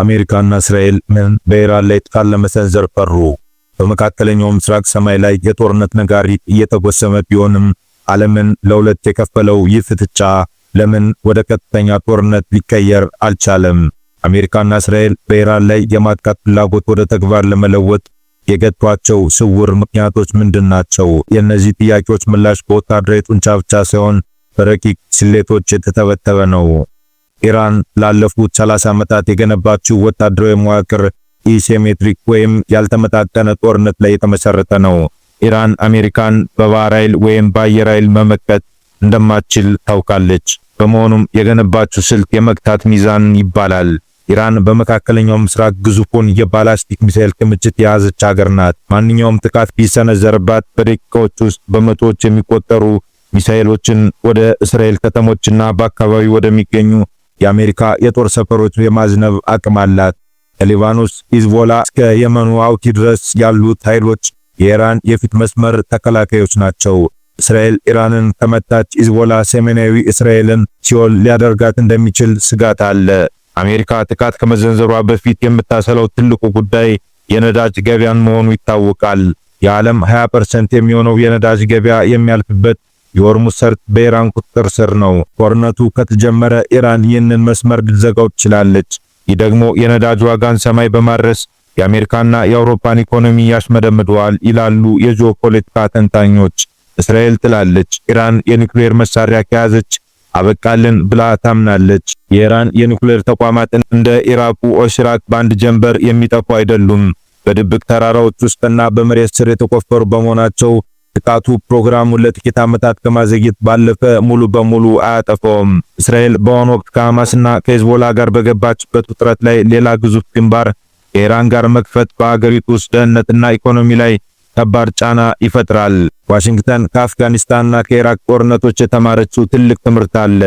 አሜሪካና እስራኤል ምን በኢራን ላይ ጥቃት ለመሰንዘር ፈሩ? በመካከለኛው ምስራቅ ሰማይ ላይ የጦርነት ነጋሪት እየተጎሰመ ቢሆንም ዓለምን ለሁለት የከፈለው ይህ ፍጥጫ ለምን ወደ ቀጥተኛ ጦርነት ሊቀየር አልቻለም? አሜሪካና እስራኤል በኢራን ላይ የማጥቃት ፍላጎት ወደ ተግባር ለመለወጥ የገቷቸው ስውር ምክንያቶች ምንድናቸው? የእነዚህ ጥያቄዎች ምላሽ በወታደራዊ ጡንቻ ብቻ ሳይሆን በረቂቅ ስሌቶች የተተበተበ ነው። ኢራን ላለፉት 30 ዓመታት የገነባችው ወታደራዊ መዋቅር ኢሲሜትሪክ ወይም ያልተመጣጠነ ጦርነት ላይ የተመሰረተ ነው። ኢራን አሜሪካን በባህር ኃይል ወይም በአየር ኃይል መመከት እንደማትችል ታውቃለች። በመሆኑም የገነባችው ስልት የመግታት ሚዛን ይባላል። ኢራን በመካከለኛው ምስራቅ ግዙፉን የባላስቲክ ሚሳኤል ክምችት የያዘች ሀገር ናት። ማንኛውም ጥቃት ቢሰነዘርባት በደቂቃዎች ውስጥ በመቶዎች የሚቆጠሩ ሚሳኤሎችን ወደ እስራኤል ከተሞችና በአካባቢው ወደሚገኙ የአሜሪካ የጦር ሰፈሮች የማዝነብ አቅም አላት። ከሊባኖስ ሂዝቦላ እስከ የመኑ ሁቲ ድረስ ያሉት ኃይሎች የኢራን የፊት መስመር ተከላካዮች ናቸው። እስራኤል ኢራንን ከመታች ሂዝቦላ ሰሜናዊ እስራኤልን ሲኦል ሊያደርጋት እንደሚችል ስጋት አለ። አሜሪካ ጥቃት ከመዘንዘሯ በፊት የምታሰለው ትልቁ ጉዳይ የነዳጅ ገበያን መሆኑ ይታወቃል። የዓለም 20% የሚሆነው የነዳጅ ገበያ የሚያልፍበት የሆርሙዝ ሰርጥ በኢራን ቁጥጥር ስር ነው። ጦርነቱ ከተጀመረ ኢራን ይህንን መስመር ልትዘጋው ትችላለች። ይህ ደግሞ የነዳጅ ዋጋን ሰማይ በማድረስ የአሜሪካና የአውሮፓን ኢኮኖሚ ያሽመደምደዋል ይላሉ የጂኦፖለቲካ ተንታኞች። እስራኤል ትላለች ኢራን የኒውክሌር መሳሪያ ከያዘች አበቃልን ብላ ታምናለች። የኢራን የኒውክሌር ተቋማት እንደ ኢራቁ ኦሽራክ በአንድ ጀንበር የሚጠፉ አይደሉም። በድብቅ ተራራዎች ውስጥና በመሬት ስር የተቆፈሩ በመሆናቸው ጥቃቱ ፕሮግራሙን ለጥቂት ዓመታት ከማዘግየት ባለፈ ሙሉ በሙሉ አያጠፋውም። እስራኤል በአሁኑ ወቅት ከሐማስና ከሂዝቦላ ጋር በገባችበት ውጥረት ላይ ሌላ ግዙፍ ግንባር ከኢራን ጋር መክፈት በአገሪቱ ውስጥ ደህንነትና ኢኮኖሚ ላይ ከባድ ጫና ይፈጥራል። ዋሽንግተን ከአፍጋኒስታንና ከኢራቅ ጦርነቶች የተማረችው ትልቅ ትምህርት አለ።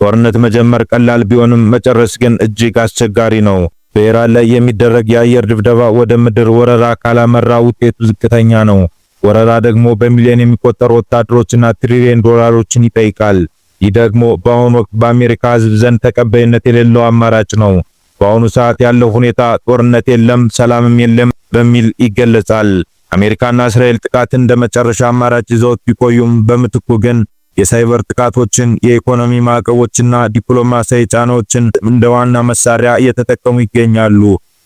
ጦርነት መጀመር ቀላል ቢሆንም መጨረስ ግን እጅግ አስቸጋሪ ነው። በኢራን ላይ የሚደረግ የአየር ድብደባ ወደ ምድር ወረራ ካላመራ ውጤቱ ዝቅተኛ ነው። ወረራ ደግሞ በሚሊዮን የሚቆጠሩ ወታደሮችና ትሪሊየን ዶላሮችን ይጠይቃል። ይህ ደግሞ በአሁኑ ወቅት በአሜሪካ ሕዝብ ዘንድ ተቀባይነት የሌለው አማራጭ ነው። በአሁኑ ሰዓት ያለው ሁኔታ ጦርነት የለም ሰላምም የለም በሚል ይገለጻል። አሜሪካና እስራኤል ጥቃትን እንደ መጨረሻ አማራጭ ይዘውት ቢቆዩም በምትኩ ግን የሳይበር ጥቃቶችን፣ የኢኮኖሚ ማዕቀቦችና ዲፕሎማሲያዊ ጫናዎችን እንደ ዋና መሳሪያ እየተጠቀሙ ይገኛሉ።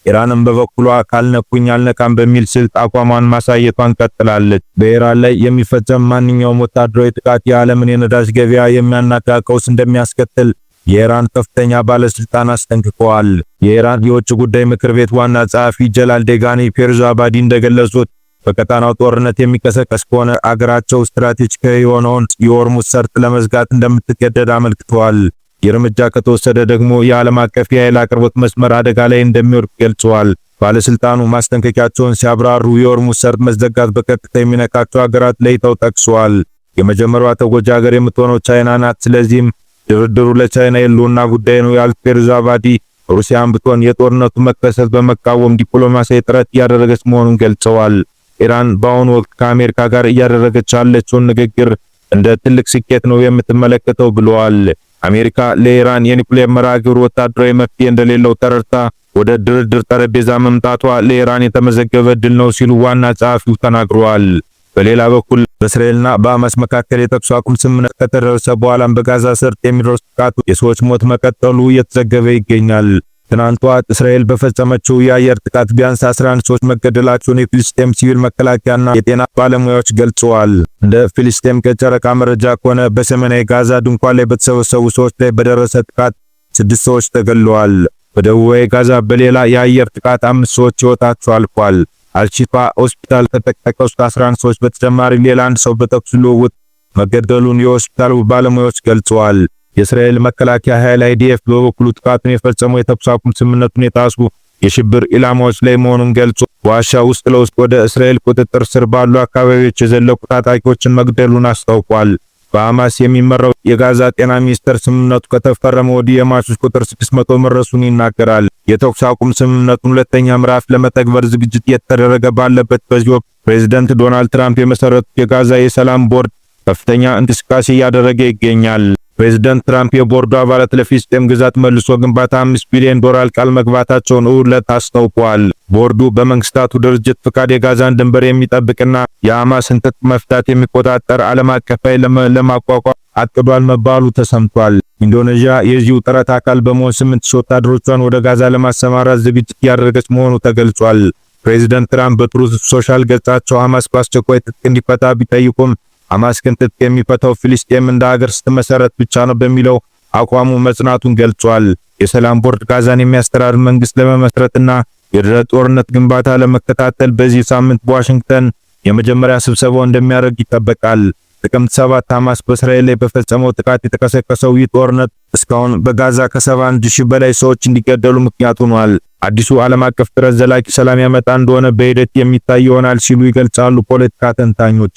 ኢራንም በበኩሏ ካልነኩኝ አልነካም በሚል ስልት አቋሟን ማሳየቷን ቀጥላለች። በኢራን ላይ የሚፈጸም ማንኛውም ወታደራዊ ጥቃት የዓለምን የነዳጅ ገበያ የሚያናጋ ቀውስ እንደሚያስከትል የኢራን ከፍተኛ ባለስልጣናት አስጠንቅቀዋል። የኢራን የውጭ ጉዳይ ምክር ቤት ዋና ጸሐፊ ጀላል ዴጋኒ ፔርዛባዲ እንደገለጹት በቀጣናው ጦርነት የሚቀሰቀስ ከሆነ አገራቸው ስትራቴጂካዊ የሆነውን የሆርሙዝ ሰርጥ ለመዝጋት እንደምትገደድ አመልክተዋል። የእርምጃ ከተወሰደ ደግሞ የዓለም አቀፍ የኃይል አቅርቦት መስመር አደጋ ላይ እንደሚወድቅ ገልጸዋል። ባለስልጣኑ ማስጠንቀቂያቸውን ሲያብራሩ የሆርሙዝ ሰርጥ መዘጋት በቀጥታ የሚነካቸው ሀገራት ለይተው ጠቅሰዋል። የመጀመሪያዋ ተጎጂ ሀገር የምትሆነው ቻይና ናት። ስለዚህም ድርድሩ ለቻይና የህልውና ጉዳይ ነው ያሉት ፔርዛባዲ ሩሲያን ብትሆን የጦርነቱ መከሰት በመቃወም ዲፕሎማሲያዊ ጥረት እያደረገች መሆኑን ገልጸዋል። ኢራን በአሁኑ ወቅት ከአሜሪካ ጋር እያደረገች ያለችውን ንግግር እንደ ትልቅ ስኬት ነው የምትመለከተው ብለዋል። አሜሪካ ለኢራን የኒውክሌር መርሃ ግብር ወታደራዊ መፍትሄ እንደሌለው ተረድታ ወደ ድርድር ጠረጴዛ መምጣቷ ለኢራን የተመዘገበ ድል ነው ሲሉ ዋና ጸሐፊው ተናግረዋል። በሌላ በኩል በእስራኤልና በሐማስ መካከል የተኩስ አቁም ስምምነት ከተደረሰ በኋላም በጋዛ ሰርጥ የሚደርሱ ጥቃቶች የሰዎች ሞት መቀጠሉ እየተዘገበ ይገኛል። ትናንት ጠዋት እስራኤል በፈጸመችው የአየር ጥቃት ቢያንስ 11 ሰዎች መገደላቸውን የፊልስጤም ሲቪል መከላከያና የጤና ባለሙያዎች ገልጸዋል። እንደ ፊልስጤም ከጨረቃ መረጃ ከሆነ በሰሜናዊ ጋዛ ድንኳን ላይ በተሰበሰቡ ሰዎች ላይ በደረሰ ጥቃት 6 ሰዎች ተገድለዋል። በደቡባዊ ጋዛ በሌላ የአየር ጥቃት 5 ሰዎች ሕይወታቸው አልፏል። አልሺፋ ሆስፒታል ከተጠቀሱት 11 ሰዎች በተጨማሪ ሌላ አንድ ሰው በተኩስ ልውውጥ መገደሉን የሆስፒታሉ ባለሙያዎች ገልጸዋል። የእስራኤል መከላከያ ኃይል IDF በበኩሉ ጥቃቱን የፈጸመው የተኩስ አቁም ስምምነቱን የጣሱ የሽብር ኢላማዎች ላይ መሆኑን ገልጾ ዋሻ ውስጥ ለውስጥ ወደ እስራኤል ቁጥጥር ስር ባሉ አካባቢዎች የዘለቁ ታጣቂዎችን መግደሉን አስታውቋል። በሐማስ የሚመራው የጋዛ ጤና ሚኒስቴር ስምምነቱ ከተፈረመ ወዲህ የሟቾች ቁጥር 600 መድረሱን ይናገራል። የተኩስ አቁም ስምምነቱን ሁለተኛ ምዕራፍ ለመተግበር ዝግጅት እየተደረገ ባለበት በዚህ ወቅት ፕሬዝዳንት ዶናልድ ትራምፕ የመሰረቱት የጋዛ የሰላም ቦርድ ከፍተኛ እንቅስቃሴ እያደረገ ይገኛል። ፕሬዝዳንት ትራምፕ የቦርዱ አባላት ለፊልስጤም ግዛት መልሶ ግንባታ 5 ቢሊዮን ዶላር ቃል መግባታቸውን ዕለት አስታውቀዋል። ቦርዱ በመንግስታቱ ድርጅት ፍቃድ የጋዛን ድንበር የሚጠብቅና የሐማስን ትጥቅ መፍታት የሚቆጣጠር ዓለም አቀፍ ኃይል ለማቋቋም አቅዷል መባሉ ተሰምቷል። ኢንዶኔዥያ የዚሁ ጥረት አካል በመሆን 8 ወታደሮቿን ወደ ጋዛ ለማሰማራት ዝግጅት ያደረገች መሆኑ ተገልጿል። ፕሬዝዳንት ትራምፕ በትሩዝ ሶሻል ገጻቸው ሐማስ በአስቸኳይ ትጥቅ እንዲፈታ ቢጠይቁም ሐማስ ግን ትጥቅ የሚፈታው ፍልስጤም እንደ ሀገር ስትመሰረት ብቻ ነው በሚለው አቋሙ መጽናቱን ገልጿል። የሰላም ቦርድ ጋዛን የሚያስተዳድር መንግስት ለመመስረትና የድህረ ጦርነት ግንባታ ለመከታተል በዚህ ሳምንት በዋሽንግተን የመጀመሪያ ስብሰባው እንደሚያደርግ ይጠበቃል። ጥቅምት 7 ሐማስ በእስራኤል ላይ በፈጸመው ጥቃት የተቀሰቀሰው ይህ ጦርነት እስካሁን በጋዛ ከ71,000 በላይ ሰዎች እንዲገደሉ ምክንያት ሆኗል። አዲሱ ዓለም አቀፍ ጥረት ዘላቂ ሰላም ያመጣ እንደሆነ በሂደት የሚታይ ይሆናል ሲሉ ይገልጻሉ ፖለቲካ ተንታኞች።